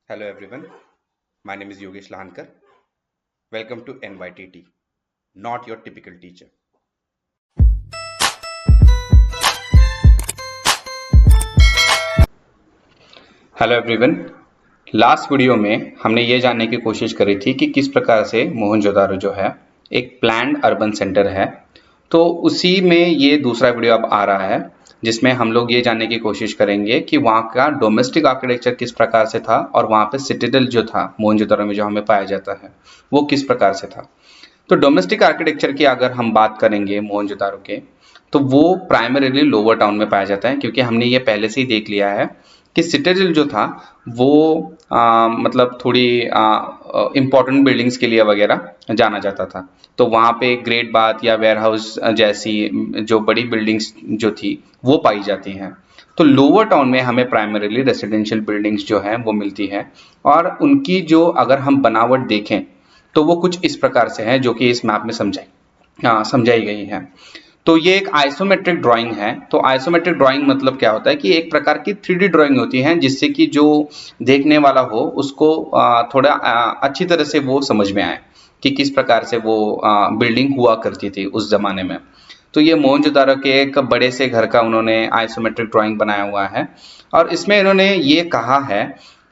Hello everyone, my name is Yogesh Lahankar. Welcome to NYTT, not your typical teacher. Hello everyone, last video में हमने ये जानने की कोशिश करी थी कि किस प्रकार से मोहनजोदारो जो है एक प्लान्ड अर्बन सेंटर है। तो उसी में ये दूसरा वीडियो अब आ रहा है जिसमें हम लोग ये जानने की कोशिश करेंगे कि वहाँ का डोमेस्टिक आर्किटेक्चर किस प्रकार से था और वहाँ पे सिटाडेल जो था मोहनजोदारो में जो हमें पाया जाता है वो किस प्रकार से था। तो डोमेस्टिक आर्किटेक्चर की अगर हम बात करेंगे मोहनजोदारो के, तो वो प्राइमरीली लोअर टाउन में पाया जाता है, क्योंकि हमने ये पहले से ही देख लिया है कि सिटाडेल जो था वो मतलब थोड़ी इम्पोर्टेंट बिल्डिंग्स के लिए वगैरह जाना जाता था। तो वहाँ पे ग्रेट बाथ या वेयर हाउस जैसी जो बड़ी बिल्डिंग्स जो थी वो पाई जाती हैं। तो लोअर टाउन में हमें प्राइमरीली रेसिडेंशियल बिल्डिंग्स जो हैं वो मिलती हैं, और उनकी जो अगर हम बनावट देखें तो वो कुछ इस प्रकार से है जो कि इस मैप में समझाई गई है। तो ये एक आइसोमेट्रिक ड्राइंग है। तो आइसोमेट्रिक ड्राइंग मतलब क्या होता है कि एक प्रकार की 3D ड्राइंग होती है, जिससे कि जो देखने वाला हो उसको थोड़ा अच्छी तरह से वो समझ में आए कि किस प्रकार से वो बिल्डिंग हुआ करती थी उस जमाने में। तो ये मोहनजोदारो के एक बड़े से घर का उन्होंने आइसोमेट्रिक ड्राइंग बनाया हुआ है, और इसमें इन्होंने ये कहा है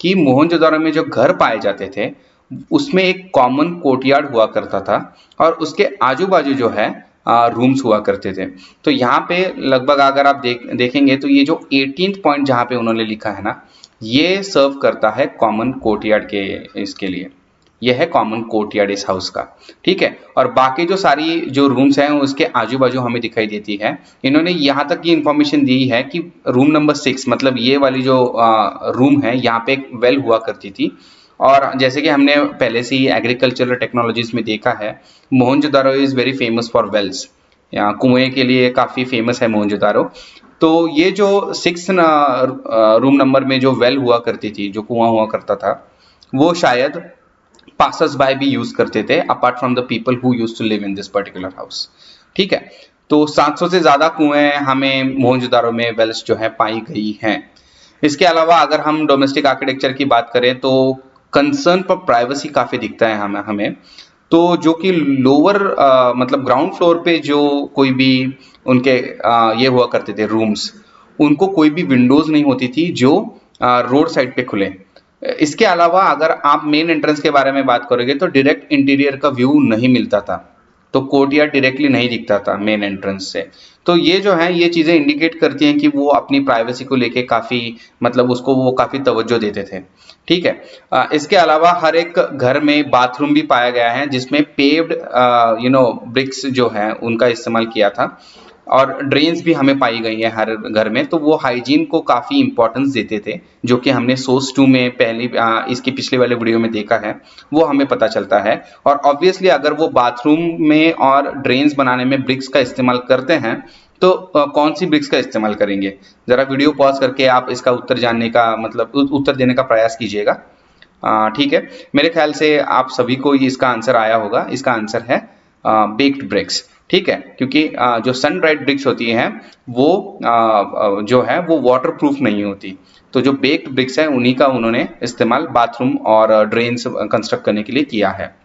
कि मोहनजोदारो में जो घर पाए जाते थे उसमें एक कॉमन कोर्टयार्ड हुआ करता था, और उसके आजू बाजू जो है रूम्स हुआ करते थे। तो यहाँ पे लगभग अगर आप देखेंगे तो ये जो 18th पॉइंट जहाँ पे उन्होंने लिखा है ना, ये सर्व करता है कॉमन कोर्टयार्ड के इसके लिए। यह है कॉमन कोर्टयार्ड इस हाउस का, ठीक है। और बाकी जो सारी जो रूम्स हैं उसके आजू बाजू हमें दिखाई देती है। इन्होंने यहाँ तक की इंफॉर्मेशन दी है कि रूम नंबर 6 मतलब ये वाली जो रूम है यहाँ पे एक वेल हुआ करती थी। और जैसे कि हमने पहले से ही एग्रीकल्चरल टेक्नोलॉजीज में देखा है, Mohenjodaro is very famous for wells, यहाँ कुएं के लिए काफ़ी फेमस है मोहनजोदारो। तो ये जो 6 रूम नंबर में जो वेल हुआ करती थी, जो कुआं हुआ करता था, वो शायद पासर्स बाय भी यूज करते थे apart from the people who used to live in this particular house, ठीक है। तो 700 से ज्यादा कुएं हमें मोहनजोदारो में वेल्स जो है पाई गई हैं। इसके अलावा अगर हम डोमेस्टिक आर्किटेक्चर की बात करें तो कंसर्न पर प्राइवेसी काफी दिखता है हमें। तो जो कि लोअर मतलब ग्राउंड फ्लोर पे जो कोई भी उनके ये हुआ करते थे रूम्स, उनको कोई भी विंडोज नहीं होती थी जो रोड साइड पे खुले। इसके अलावा अगर आप मेन एंट्रेंस के बारे में बात करोगे तो डायरेक्ट इंटीरियर का व्यू नहीं मिलता था, तो कोर्टयार्ड डायरेक्टली नहीं दिखता था मेन एंट्रेंस से। तो ये जो है ये चीजें इंडिकेट करती हैं कि वो अपनी प्राइवेसी को लेके काफी मतलब उसको वो काफी तवज्जो देते थे, ठीक है। इसके अलावा हर एक घर में बाथरूम भी पाया गया है जिसमें पेव्ड ब्रिक्स जो है उनका इस्तेमाल किया था, और ड्रेन्स भी हमें पाई गई है हर घर में। तो वो हाइजीन को काफ़ी इंपॉर्टेंस देते थे, जो कि हमने सोर्स 2 में पहली इसके पिछले वाले वीडियो में देखा है, वो हमें पता चलता है। और ऑब्वियसली अगर वो बाथरूम में और ड्रेन्स बनाने में ब्रिक्स का इस्तेमाल करते हैं तो कौन सी ब्रिक्स का इस्तेमाल करेंगे, जरा वीडियो पॉज करके आप इसका उत्तर जानने का मतलब उत्तर देने का प्रयास कीजिएगा, ठीक है। मेरे ख्याल से आप सभी को इसका आंसर आया होगा। इसका आंसर है बेक्ड ब्रिक्स, ठीक है, क्योंकि जो सन ड्राइड ब्रिक्स होती हैं वो जो है वो वाटर प्रूफ नहीं होती। तो जो बेक्ड ब्रिक्स है उन्हीं का उन्होंने इस्तेमाल बाथरूम और ड्रेन्स कंस्ट्रक्ट करने के लिए किया है।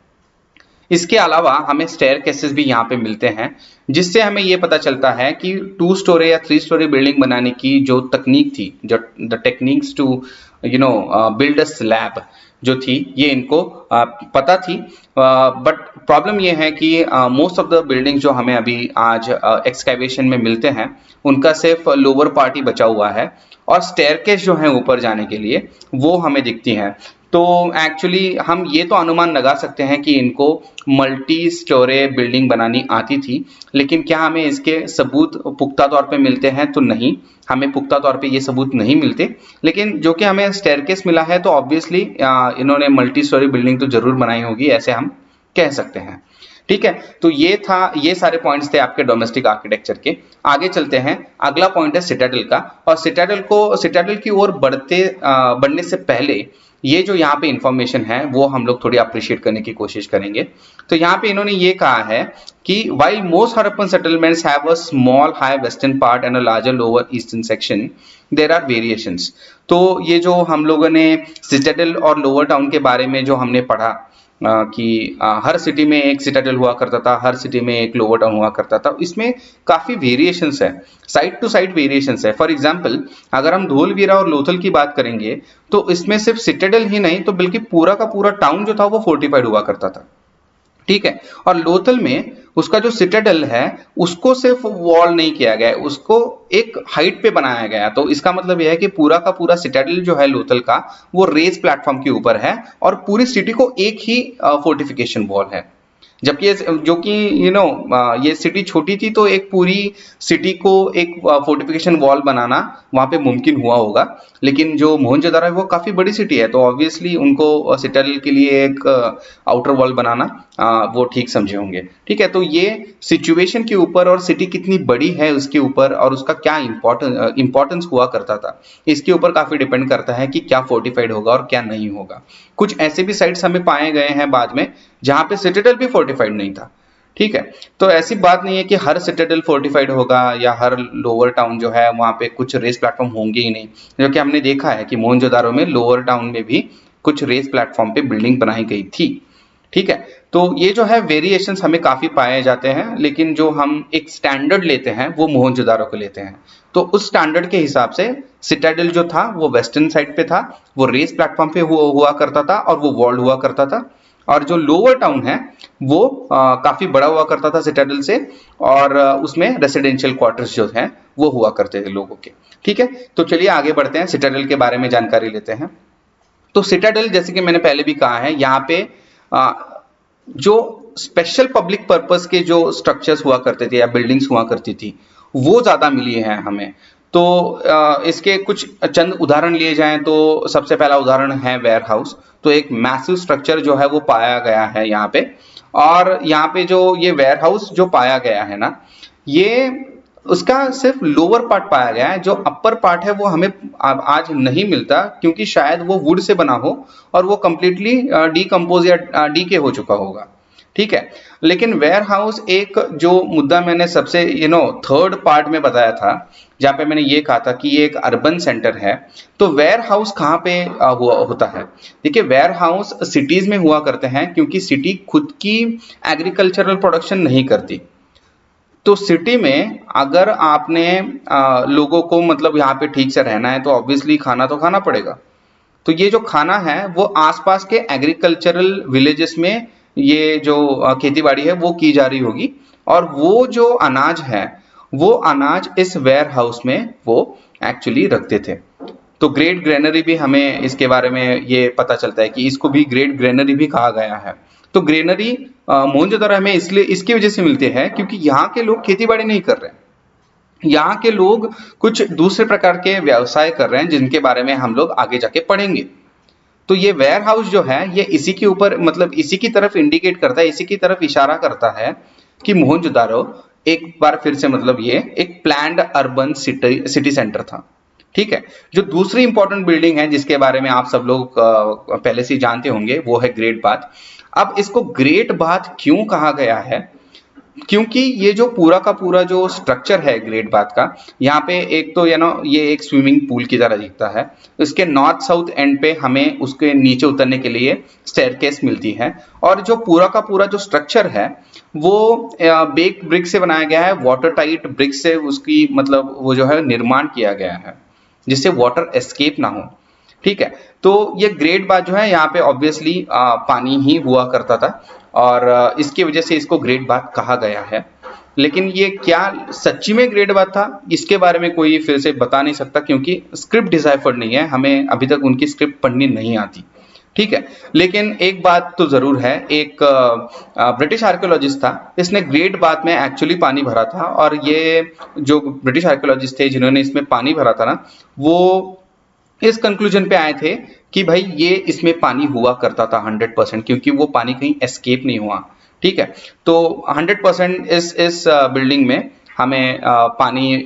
इसके अलावा हमें स्टेयर केसेस भी यहाँ पे मिलते हैं, जिससे हमें ये पता चलता है कि 2 स्टोरी या 3 स्टोरी बिल्डिंग बनाने की जो तकनीक थी, जो the techniques to build a slab जो थी, ये इनको पता थी। बट प्रॉब्लम ये है कि मोस्ट ऑफ द बिल्डिंग जो हमें अभी आज एक्सकैवेशन में मिलते हैं उनका सिर्फ लोअर पार्ट ही बचा हुआ है, और स्टेयरकेस जो है ऊपर जाने के लिए वो हमें दिखती हैं। तो एक्चुअली हम ये तो अनुमान लगा सकते हैं कि इनको मल्टी स्टोरे बिल्डिंग बनानी आती थी, लेकिन क्या हमें इसके सबूत पुख्ता तौर पे मिलते हैं? तो नहीं, हमें पुख्ता तौर पे ये सबूत नहीं मिलते। लेकिन जो कि हमें स्टेयरकेस मिला है तो ऑब्वियसली इन्होंने मल्टी स्टोरी बिल्डिंग तो जरूर बनाई होगी, ऐसे हम कह सकते हैं, ठीक है। तो ये सारे पॉइंट्स थे आपके डोमेस्टिक आर्किटेक्चर के। आगे चलते हैं, अगला पॉइंट है सिटाडेल का। और सिटाडेल की ओर बढ़ने से पहले ये जो यहाँ पे इंफॉर्मेशन है वो हम लोग थोड़ी अप्रिशिएट करने की कोशिश करेंगे। तो यहाँ पे इन्होंने ये कहा है कि while most Harappan settlements have a small high western part and a larger lower eastern section, there are variations। तो ये जो हम लोगों ने सिटाडेल और लोअर टाउन के बारे में जो हमने पढ़ा कि हर सिटी में एक सिटाडेल हुआ करता था, हर सिटी में एक लोअर टाउन हुआ करता था, इसमें काफी वेरिएशंस है, साइड टू साइड वेरिएशंस है। फॉर एग्जांपल अगर हम धोलवीरा और लोथल की बात करेंगे तो इसमें सिर्फ सिटाडेल ही नहीं तो बल्कि पूरा का पूरा टाउन जो था वो फोर्टिफाइड हुआ करता था, ठीक है। और लोथल में उसका जो सिटाडेल है उसको सिर्फ वॉल नहीं किया गया है, उसको एक हाइट पे बनाया गया। तो इसका मतलब यह है कि पूरा का पूरा सिटाडेल जो है लोथल का वो रेज प्लेटफॉर्म के ऊपर है और पूरी सिटी को एक ही फोर्टिफिकेशन वॉल है। जबकि जो कि ये सिटी छोटी थी तो एक पूरी सिटी को एक फोर्टिफिकेशन वॉल बनाना वहां पे मुमकिन हुआ होगा, लेकिन जो मोहनजोदारो है वो काफी बड़ी सिटी है तो ऑब्वियसली उनको सिटाडेल के लिए एक आउटर वॉल बनाना वो ठीक समझे होंगे, ठीक है। तो ये सिचुएशन के ऊपर और सिटी कितनी बड़ी है उसके ऊपर और उसका क्या इंपॉर्टेंस हुआ करता था इसके ऊपर काफी डिपेंड करता है कि क्या फोर्टिफाइड होगा और क्या नहीं होगा। कुछ ऐसे भी साइट्स हमें पाए गए हैं बाद में जहां पे सिटाडेल भी फोर्टिफाइड नहीं था, ठीक है। तो ऐसी बात नहीं है कि हर सिटाडेल फोर्टिफाइड होगा या हर लोअर टाउन जो है वहां पे कुछ रेस प्लेटफॉर्म होंगे ही नहीं, जो कि हमने देखा है कि मोहनजोदारो में लोअर टाउन में भी कुछ रेस प्लेटफॉर्म पे बिल्डिंग बनाई गई थी, ठीक है। तो ये जो है वेरिएशंस हमें काफी पाए जाते हैं, लेकिन जो हम एक स्टैंडर्ड लेते हैं वो मोहनजोदारो को लेते हैं। तो उस स्टैंडर्ड के हिसाब से सिटाडेल जो था वो वेस्टर्न साइड पे था, वो रेस प्लेटफॉर्म पे हुआ करता था और वो वॉल्ड हुआ करता था। और जो लोअर टाउन है वो काफी बड़ा हुआ करता था सिटाडेल से और उसमें रेसिडेंशियल क्वार्टर्स जो हैं वो हुआ करते थे लोगों के, ठीक है। तो चलिए आगे बढ़ते हैं, सिटाडेल के बारे में जानकारी लेते हैं। तो सिटाडेल जैसे कि मैंने पहले भी कहा है यहाँ पे जो स्पेशल पब्लिक पर्पस के जो स्ट्रक्चर्स हुआ करते थे या बिल्डिंग्स हुआ करती थी वो ज्यादा मिली है हमें। तो इसके कुछ चंद उदाहरण लिए जाएं तो सबसे पहला उदाहरण है वेयर हाउस। तो एक मैसिव स्ट्रक्चर जो है वो पाया गया है यहाँ पे, और यहाँ पे जो ये वेयर हाउस जो पाया गया है ना, ये उसका सिर्फ लोअर पार्ट पाया गया है, जो अपर पार्ट है वो हमें आज नहीं मिलता क्योंकि शायद वो वुड से बना हो और वो कंप्लीटली डीकम्पोज या डीके हो चुका होगा, ठीक है। लेकिन वेयर हाउस एक जो मुद्दा मैंने सबसे थर्ड पार्ट में बताया था जहां पे मैंने ये कहा था कि ये एक अर्बन सेंटर है, तो वेयर हाउस कहाँ पे होता है? देखिए वेयर हाउस सिटीज में हुआ करते हैं क्योंकि सिटी खुद की एग्रीकल्चरल प्रोडक्शन नहीं करती। तो सिटी में अगर आपने लोगों को मतलब यहाँ पे ठीक से रहना है तो ऑब्वियसली खाना तो खाना पड़ेगा। तो ये जो खाना है वो आसपास के एग्रीकल्चरल विलेजेस में ये जो खेती बाड़ी है वो की जा रही होगी, और वो जो अनाज है वो अनाज इस वेयर हाउस में वो एक्चुअली रखते थे। तो ग्रेट ग्रेनरी भी हमें इसके बारे में ये पता चलता है कि इसको भी ग्रेट ग्रेनरी भी कहा गया है। तो ग्रेनरी मोहनजोदारो हमें इसलिए इसकी वजह से मिलते हैं क्योंकि यहाँ के लोग खेती बाड़ी नहीं कर रहे हैं, यहाँ के लोग कुछ दूसरे प्रकार के व्यवसाय कर रहे हैं जिनके बारे में हम लोग आगे जाके पढ़ेंगे। तो ये वेयर हाउस जो है ये इसी के ऊपर मतलब इसी की तरफ इंडिकेट करता है, इसी की तरफ इशारा करता है कि मोहनजोदारो एक बार फिर से मतलब ये एक प्लान्ड अर्बन सिटी सेंटर था, ठीक है। जो दूसरी इंपॉर्टेंट बिल्डिंग है जिसके बारे में आप सब लोग पहले से जानते होंगे वो है ग्रेट बाथ। अब इसको ग्रेट बाथ क्यों कहा गया है? क्योंकि ये जो पूरा का पूरा जो स्ट्रक्चर है ग्रेट बाथ का, यहाँ पे एक तो ये एक स्विमिंग पूल की तरह दिखता है। इसके नॉर्थ साउथ एंड पे हमें उसके नीचे उतरने के लिए स्टेयरकेस मिलती है, और जो पूरा का पूरा जो स्ट्रक्चर है वो बेक्ड ब्रिक से बनाया गया है, वाटर टाइट ब्रिक से उसकी मतलब वो जो है निर्माण किया गया है जिससे वाटर एस्केप ना हो, ठीक है। तो ये ग्रेट बाथ जो है यहाँ पे ऑब्वियसली पानी ही हुआ करता था और इसकी वजह से इसको ग्रेट बाथ कहा गया है। लेकिन ये क्या सच्ची में ग्रेट बाथ था इसके बारे में कोई फिर से बता नहीं सकता क्योंकि स्क्रिप्ट डिसाइफर्ड नहीं है, हमें अभी तक उनकी स्क्रिप्ट पढ़नी नहीं आती, ठीक है। लेकिन एक बात तो जरूर है, एक ब्रिटिश आर्कियोलॉजिस्ट था, इसने ग्रेट बाथ में एक्चुअली पानी भरा था, और ये जो ब्रिटिश आर्कियोलॉजिस्ट थे जिन्होंने इसमें पानी भरा था ना, वो इस कंक्लूजन पे आए थे कि भाई ये इसमें पानी हुआ करता था 100%, क्योंकि वो पानी कहीं एस्केप नहीं हुआ, ठीक है। तो 100% इस बिल्डिंग में हमें पानी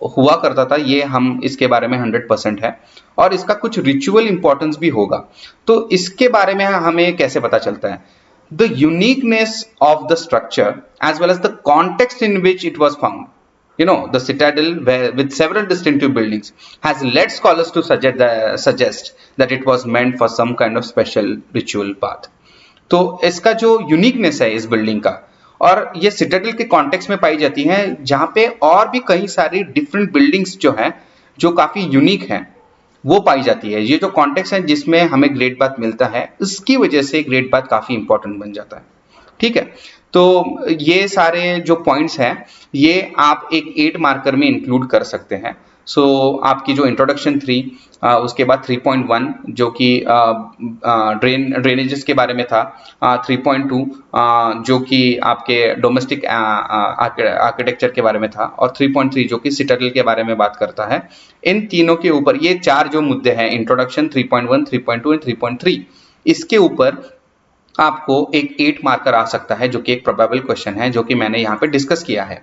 हुआ करता था, ये हम इसके बारे में 100% है, और इसका कुछ रिचुअल इंपॉर्टेंस भी होगा। तो इसके बारे में हमें कैसे पता चलता है? The uniqueness of the structure as well as the context in which it was found, the citadel with several distinctive buildings has led scholars to suggest that it was meant for some kind of special ritual path. तो इसका जो uniqueness है इस building का, और ये Citadel के context में पाई जाती हैं, जहां पे और भी कई सारी डिफरेंट बिल्डिंग्स जो हैं जो काफी यूनिक हैं वो पाई जाती है। ये जो कॉन्टेक्स्ट है जिसमें हमें ग्रेट बाथ मिलता है, इसकी वजह से ग्रेट बाथ काफी इंपॉर्टेंट बन जाता है। ठीक है, तो ये सारे जो पॉइंट्स हैं ये आप एक 8 मार्कर में इंक्लूड कर सकते हैं। सो आपकी जो इंट्रोडक्शन 3, उसके बाद 3.1 जो कि ड्रेनेजेस के बारे में था, 3.2 जो कि आपके डोमेस्टिक आर्किटेक्चर के बारे में था, और 3.3 जो कि सिटाडेल के बारे में बात करता है। इन तीनों के ऊपर ये 4 जो मुद्दे हैं, इंट्रोडक्शन, 3.1, 3.2 एंड 3.3, इसके ऊपर आपको एक 8 मार्कर आ सकता है, जो कि एक प्रोबेबल क्वेश्चन है जो कि मैंने यहाँ पे डिस्कस किया है।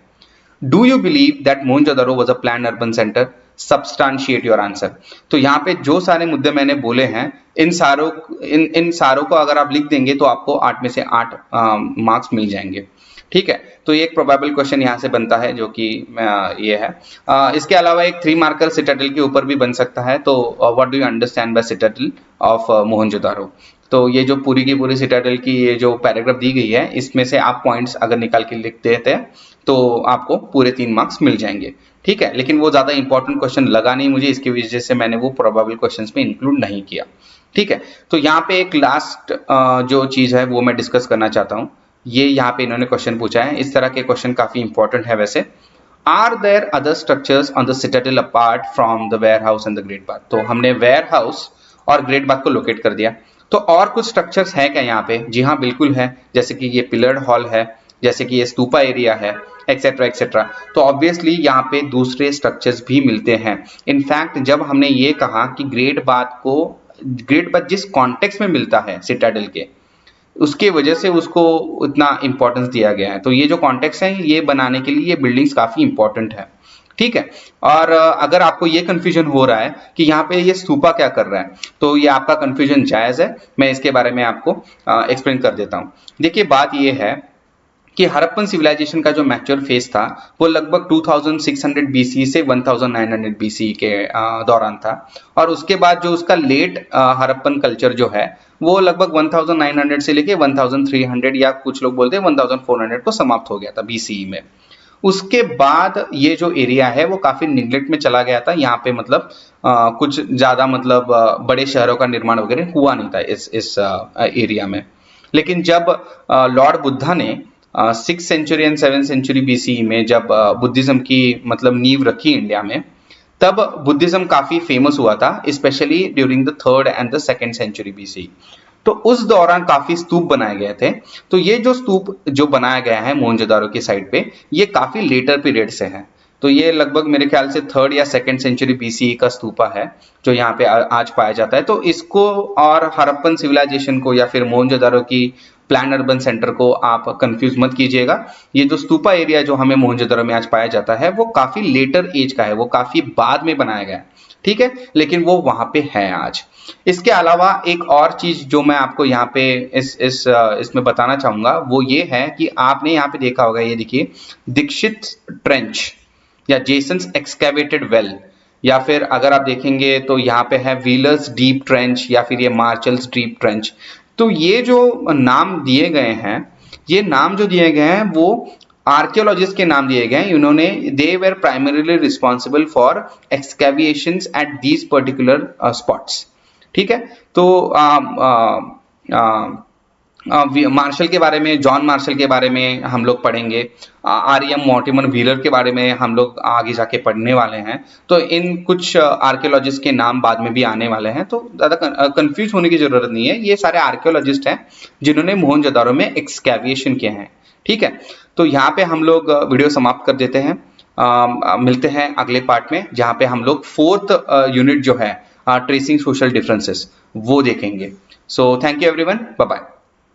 Do you believe that Mohenjodaro was a plan urban centre? Substantiate your answer. तो यहाँ पे जो सारे मुद्दे मैंने बोले हैं, इन सारों को अगर आप लिख देंगे तो आपको 8 में से 8 मार्क्स मिल जाएंगे। ठीक है, तो ये एक प्रोबेबल क्वेश्चन यहाँ से बनता है जो कि ये है। इसके अलावा एक 3 मार्कर सिटाडेल के ऊपर भी बन सकता है। तो what do you understand by Citadel of Mohenjodaro? तो ये जो पूरी की पूरी सिटाडेल की ये जो पैराग्राफ दी गई है, इसमें से आप पॉइंट्स अगर निकाल के लिख देते हैं तो आपको पूरे 3 मार्क्स मिल जाएंगे। ठीक है, लेकिन वो ज्यादा इंपॉर्टेंट क्वेश्चन लगा नहीं मुझे, इसकी वजह से मैंने वो प्रोबेबल क्वेश्चंस में इंक्लूड नहीं किया। ठीक है, तो यहाँ पे एक लास्ट जो चीज है वो मैं डिस्कस करना चाहता हूँ। ये यहाँ पे इन्होंने क्वेश्चन पूछा है, इस तरह के क्वेश्चन काफी इंपॉर्टेंट है वैसे। Are there other structures on the citadel apart from the warehouse and the great bath? तो हमने वेयर हाउस और ग्रेट बाथ को लोकेट कर दिया, तो और कुछ स्ट्रक्चर्स है क्या यहाँ पे? जी हाँ, बिल्कुल है। जैसे कि ये पिलर्ड हॉल है, जैसे कि ये स्तूपा एरिया है, एक्सेट्रा एक्सेट्रा। तो ऑब्वियसली यहाँ पे दूसरे स्ट्रक्चर्स भी मिलते हैं। इनफैक्ट जब हमने ये कहा कि ग्रेट बाथ जिस कॉन्टेक्स्ट में मिलता है सिटाडेल के, उसके वजह से उसको उतना इंपॉर्टेंस दिया गया है। तो ये जो कॉन्टेक्स्ट है ये बनाने के लिए ये बिल्डिंग्स काफी इंपॉर्टेंट है। ठीक है, और अगर आपको ये कंफ्यूजन हो रहा है कि यहाँ पे ये स्तूपा क्या कर रहा है, तो ये आपका कंफ्यूजन जायज है। मैं इसके बारे में आपको एक्सप्लेन कर देता हूँ। देखिए, बात ये है कि हड़प्पन सिविलाइजेशन का जो मैच्योर फेज था वो लगभग 2600 BC से 1900 BC के दौरान था, और उसके बाद जो उसका लेट हड़प्पन कल्चर जो है वो लगभग 1900 से लेके 1300 या कुछ लोग बोलते हैं 1400 को समाप्त हो गया था BCE में। उसके बाद ये जो एरिया है वो काफी निग्लेक्ट में चला गया था। यहाँ पे मतलब कुछ ज्यादा मतलब बड़े शहरों का निर्माण वगैरह हुआ नहीं था इस एरिया में। लेकिन जब लॉर्ड बुद्धा ने 6th century and 7th century BCE में जब बुद्धिज्म की मतलब नींव रखी इंडिया में, तब बुद्धिज्म काफी फेमस हुआ था, specially during the 3rd and the 2nd century BCE। तो उस दौरान काफी स्तूप बनाए गए थे। तो ये जो स्तूप जो बनाया गया है मोहनजोदारो की साइड पे, ये काफी लेटर पीरियड से है। तो ये लगभग मेरे ख्याल से 3rd या 2nd सेंचुरी BCE का स्तूपा है जो यहाँ पे आज पाया जाता है। तो इसको और हड़प्पन सिविलाइजेशन को या फिर मोहनजोदारो की प्लान अर्बन सेंटर को आप कंफ्यूज मत कीजिएगा। ये जो स्तूपा एरिया जो हमें मोहनजोदारो में आज पाया जाता है वो काफी लेटर एज का है, वो काफी बाद में बनाया गया है। ठीक है, लेकिन वो वहां पे है आज। इसके अलावा एक और चीज जो मैं आपको यहाँ पे इसमें बताना चाहूंगा वो ये है कि आपने यहाँ पे देखा होगा, ये देखिए दीक्षित ट्रेंच या जेसन्स एक्सकैवेटेड वेल, या फिर अगर आप देखेंगे तो यहाँ पे है व्हीलर्स डीप ट्रेंच या फिर ये मार्शल्स डीप ट्रेंच। तो ये जो नाम दिए गए हैं, ये नाम जो दिए गए हैं वो आर्कियोलॉजिस्ट के नाम दिए गए हैं। इन्होंने they were primarily responsible for excavations at these particular spots. ठीक है, तो मार्शल के बारे में, जॉन मार्शल के बारे में हम लोग पढ़ेंगे, आर.एम. मॉर्टिमर व्हीलर के बारे में हम लोग आगे जाके पढ़ने वाले हैं। तो इन कुछ आर्कियोलॉजिस्ट के नाम बाद में भी आने वाले हैं, तो ज़्यादा कंफ्यूज होने की जरूरत नहीं है। ये सारे आर्कियोलॉजिस्ट हैं जिन्होंने मोहनजोदारो में एक्सकैविएशन किए हैं। ठीक है, तो यहाँ पे हम लोग वीडियो समाप्त कर देते हैं। मिलते हैं अगले पार्ट में जहाँ पे हम लोग 4th यूनिट जो है ट्रेसिंग सोशल डिफरेंसेस वो देखेंगे। So thank you everyone, bye bye.